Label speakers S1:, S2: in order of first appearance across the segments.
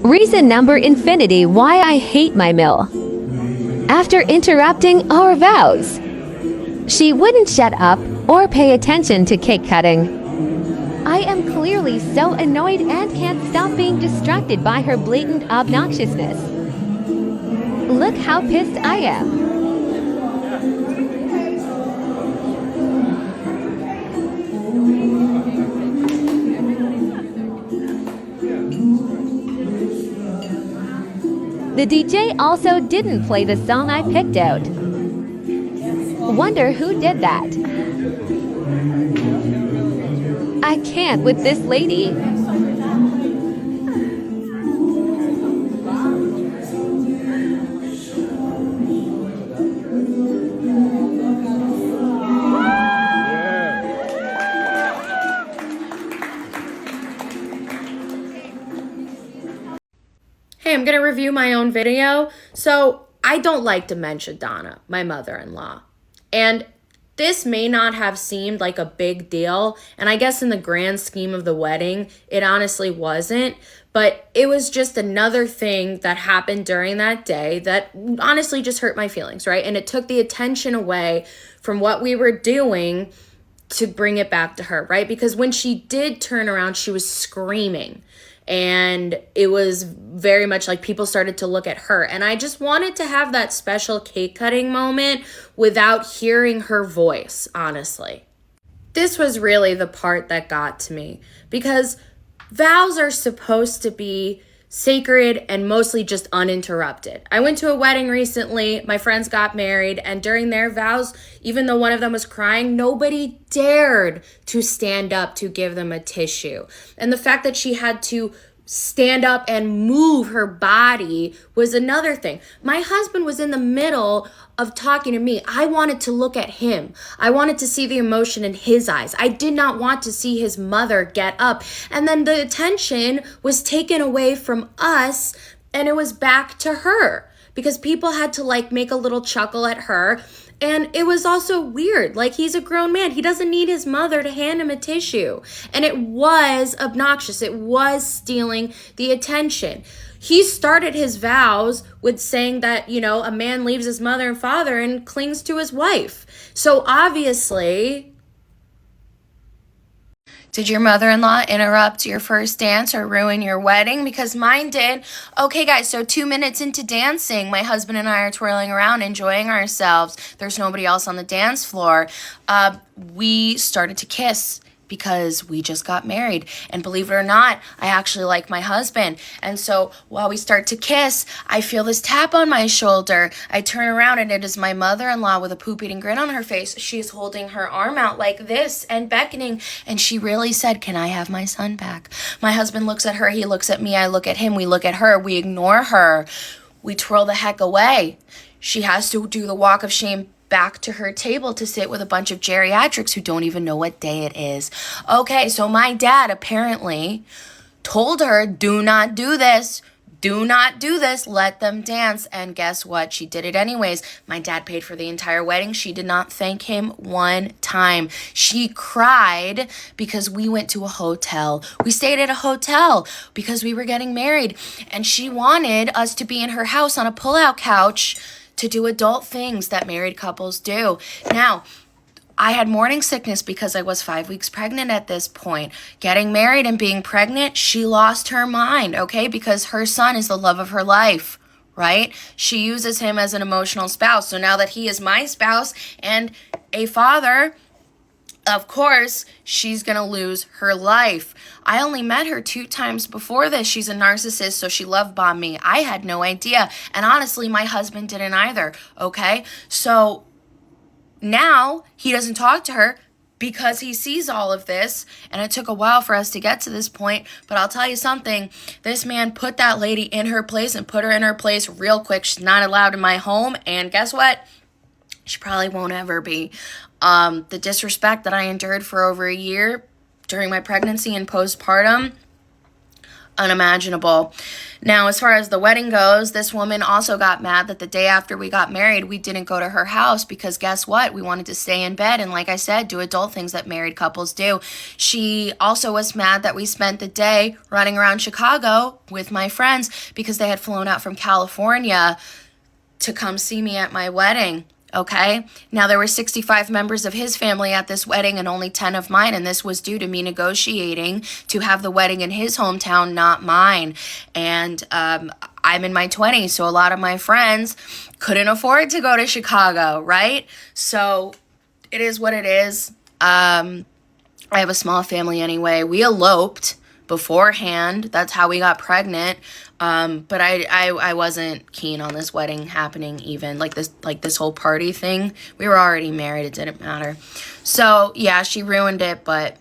S1: Reason number infinity why I hate my mill. After interrupting our vows, she wouldn't shut up or pay attention to cake cutting. I am clearly so annoyed and can't stop being distracted by her blatant obnoxiousness. Look how pissed I am. The DJ also didn't play the song I picked out. Wonder who did that? I can't with this lady.
S2: Hey, I'm gonna review my own video. So I don't like dementia Donna, my mother-in-law. And this may not have seemed like a big deal, and I guess in the grand scheme of the wedding, it honestly wasn't, but it was just another thing that happened during that day that honestly just hurt my feelings, right? And it took the attention away from what we were doing to bring it back to her, right? Because when she did turn around, she was screaming. And it was very much like people started to look at her. And I just wanted to have that special cake cutting moment without hearing her voice, honestly. This was really the part that got to me because vows are supposed to be sacred and mostly just uninterrupted. I went to a wedding recently, my friends got married, and during their vows, even though one of them was crying, nobody dared to stand up to give them a tissue. And the fact that she had to stand up and move her body was another thing. My husband was in the middle of talking to me. I wanted to look at him. I wanted to see the emotion in his eyes. I did not want to see his mother get up. And then the attention was taken away from us and it was back to her because people had to make a little chuckle at her. And it was also weird. He's a grown man. He doesn't need his mother to hand him a tissue. And it was obnoxious. It was stealing the attention. He started his vows with saying that, a man leaves his mother and father and clings to his wife. So obviously, did your mother-in-law interrupt your first dance or ruin your wedding? Because mine did. Okay, guys, so 2 minutes into dancing, my husband and I are twirling around, enjoying ourselves. There's nobody else on the dance floor. We started to kiss because we just got married. And believe it or not, I actually like my husband. And so while we start to kiss, I feel this tap on my shoulder. I turn around and it is my mother-in-law with a poop-eating grin on her face. She's holding her arm out like this and beckoning. And she really said, "Can I have my son back?" My husband looks at her. He looks at me. I look at him. We look at her. We ignore her. We twirl the heck away. She has to do the walk of shame back to her table to sit with a bunch of geriatrics who don't even know what day it is. Okay, so my dad apparently told her, do not do this. Do not do this. Let them dance. And guess what? She did it anyways. My dad paid for the entire wedding. She did not thank him one time. She cried because we went to a hotel. We stayed at a hotel because we were getting married. And she wanted us to be in her house on a pull-out couch to do adult things that married couples do. Now, I had morning sickness because I was 5 weeks pregnant at this point. Getting married and being pregnant, she lost her mind, okay? Because her son is the love of her life, right? She uses him as an emotional spouse. So now that he is my spouse and a father, of course, she's going to lose her life. I only met her 2 times before this. She's a narcissist, so she love bombed me. I had no idea. And honestly, my husband didn't either, okay? So now he doesn't talk to her because he sees all of this. And it took a while for us to get to this point. But I'll tell you something. This man put that lady in her place and put her in her place real quick. She's not allowed in my home. And guess what? She probably won't ever be. The disrespect that I endured for over a year during my pregnancy and postpartum, unimaginable. Now, as far as the wedding goes, this woman also got mad that the day after we got married, we didn't go to her house because guess what? We wanted to stay in bed and, like I said, do adult things that married couples do. She also was mad that we spent the day running around Chicago with my friends because they had flown out from California to come see me at my wedding. Okay, now there were 65 members of his family at this wedding and only 10 of mine, and this was due to me negotiating to have the wedding in his hometown, not mine. And I'm in my 20s, so a lot of my friends couldn't afford to go to Chicago, right? So it is what it is. I have a small family anyway. We eloped beforehand. That's how we got pregnant. But I wasn't keen on this wedding happening even. Like this whole party thing. We were already married. It didn't matter. So, yeah, she ruined it, but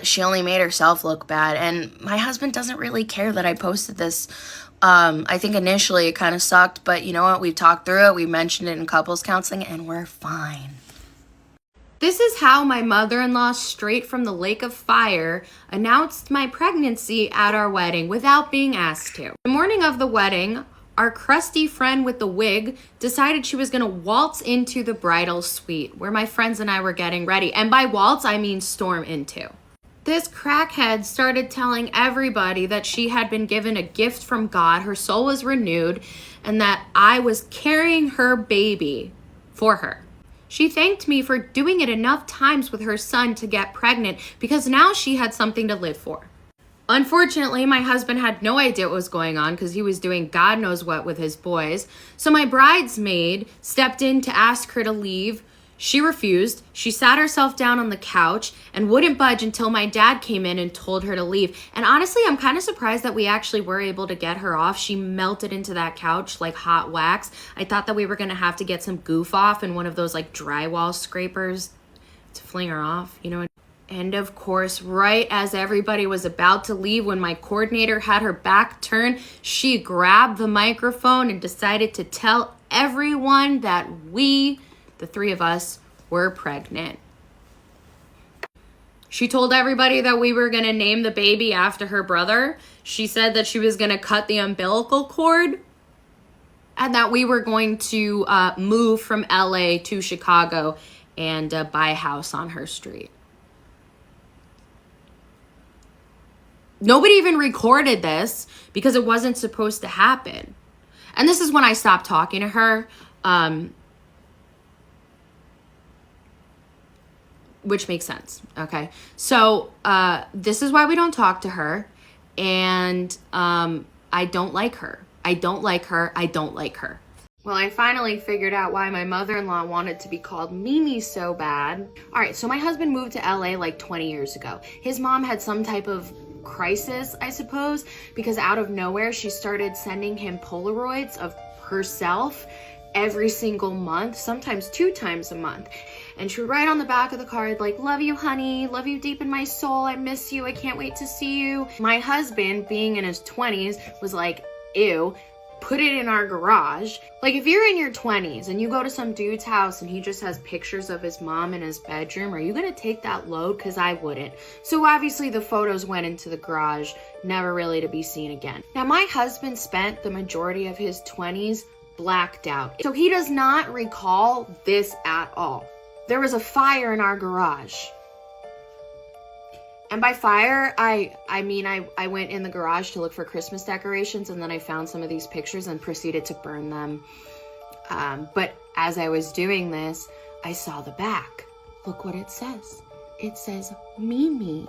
S2: she only made herself look bad. And my husband doesn't really care that I posted this. I think initially it kind of sucked, but you know what? We've talked through it. We mentioned it in couples counseling, and we're fine. This is how my mother-in-law, straight from the lake of fire, announced my pregnancy at our wedding without being asked to. The morning of the wedding, our crusty friend with the wig decided she was going to waltz into the bridal suite where my friends and I were getting ready. And by waltz, I mean storm into. This crackhead started telling everybody that she had been given a gift from God, her soul was renewed, and that I was carrying her baby for her. She thanked me for doing it enough times with her son to get pregnant because now she had something to live for. Unfortunately, my husband had no idea what was going on because he was doing God knows what with his boys. So my bridesmaid stepped in to ask her to leave. She refused. She sat herself down on the couch and wouldn't budge until my dad came in and told her to leave. And honestly, I'm kind of surprised that we actually were able to get her off. She melted into that couch like hot wax. I thought that we were going to have to get some goof off and one of those like drywall scrapers to fling her off, you know. And of course, right as everybody was about to leave, when my coordinator had her back turned, she grabbed the microphone and decided to tell everyone that we, the three of us, were pregnant. She told everybody that we were going to name the baby after her brother. She said that she was going to cut the umbilical cord and that we were going to move from LA to Chicago and buy a house on her street. Nobody even recorded this because it wasn't supposed to happen. And this is when I stopped talking to her. Which makes sense, okay? So this is why we don't talk to her, and I don't like her. I don't like her. I don't like her. Well, I finally figured out why my mother-in-law wanted to be called Mimi so bad. All right, so my husband moved to LA like 20 years ago. His mom had some type of crisis, I suppose, because out of nowhere, she started sending him Polaroids of herself every single month, sometimes 2 times a month. And she would write on the back of the card, like, love you, honey, love you deep in my soul, I miss you, I can't wait to see you. My husband, being in his 20s, was like, ew, put it in our garage. Like, if you're in your 20s and you go to some dude's house and he just has pictures of his mom in his bedroom, are you gonna take that load? Because I wouldn't. So obviously the photos went into the garage, never really to be seen again. Now, my husband spent the majority of his 20s blacked out. So he does not recall this at all. There was a fire in our garage. And by fire, I mean I went in the garage to look for Christmas decorations, and then I found some of these pictures and proceeded to burn them. But as I was doing this, I saw the back. Look what it says. It says Mimi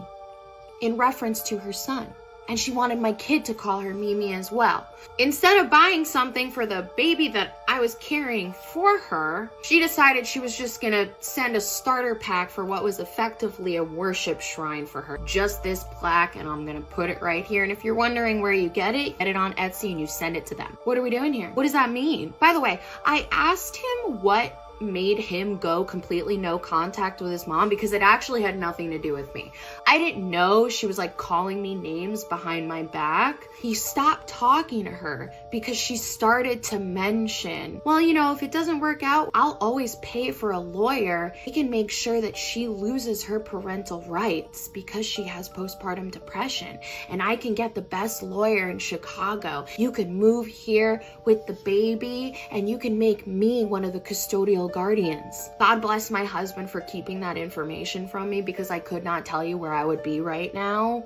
S2: in reference to her son. And she wanted my kid to call her Mimi as well. Instead of buying something for the baby that I was carrying for her, she decided she was just gonna send a starter pack for what was effectively a worship shrine for her. Just this plaque, and I'm gonna put it right here. And if you're wondering where you get it on Etsy and you send it to them. What are we doing here? What does that mean? By the way, I asked him what made him go completely no contact with his mom because it actually had nothing to do with me. I didn't know she was like calling me names behind my back. He stopped talking to her because she started to mention, well, you know, if it doesn't work out, I'll always pay for a lawyer. He can make sure that she loses her parental rights because she has postpartum depression. And I can get the best lawyer in Chicago. You can move here with the baby and you can make me one of the custodial guardians. God bless my husband for keeping that information from me because I could not tell you where I would be right now.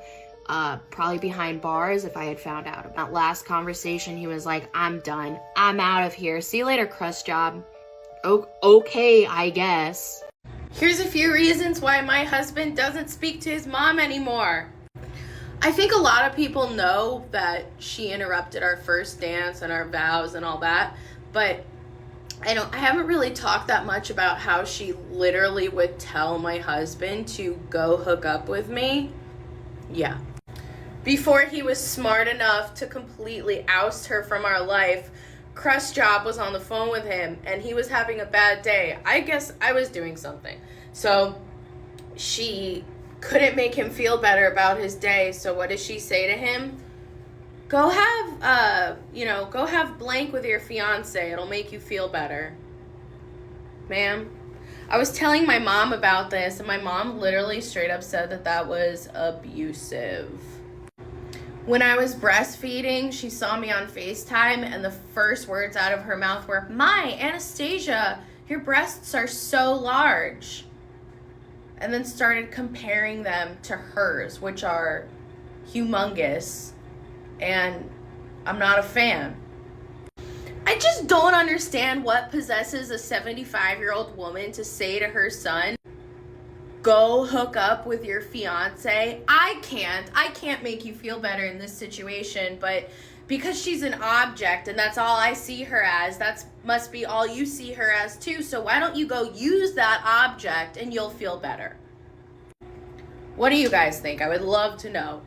S2: Probably behind bars if I had found out. That last conversation, he was like, I'm done. I'm out of here. See you later, crust job. Okay, I guess.
S3: Here's a few reasons why my husband doesn't speak to his mom anymore. I think a lot of people know that she interrupted our first dance and our vows and all that, but I haven't really talked that much about how she literally would tell my husband to go hook up with me. Yeah. Before he was smart enough to completely oust her from our life, Crust Job was on the phone with him and he was having a bad day. I guess I was doing something. So she couldn't make him feel better about his day. So what does she say to him? Go have blank with your fiance. It'll make you feel better. Ma'am, I was telling my mom about this and my mom literally straight up said that that was abusive. When I was breastfeeding, she saw me on FaceTime and the first words out of her mouth were, "My, Anastasia, your breasts are so large." And then started comparing them to hers, which are humongous. And I'm not a fan. I just don't understand what possesses a 75-year-old woman to say to her son, go hook up with your fiance. I can't make you feel better in this situation, but because she's an object and that's all I see her as, that must be all you see her as too. So why don't you go use that object and you'll feel better? What do you guys think? I would love to know.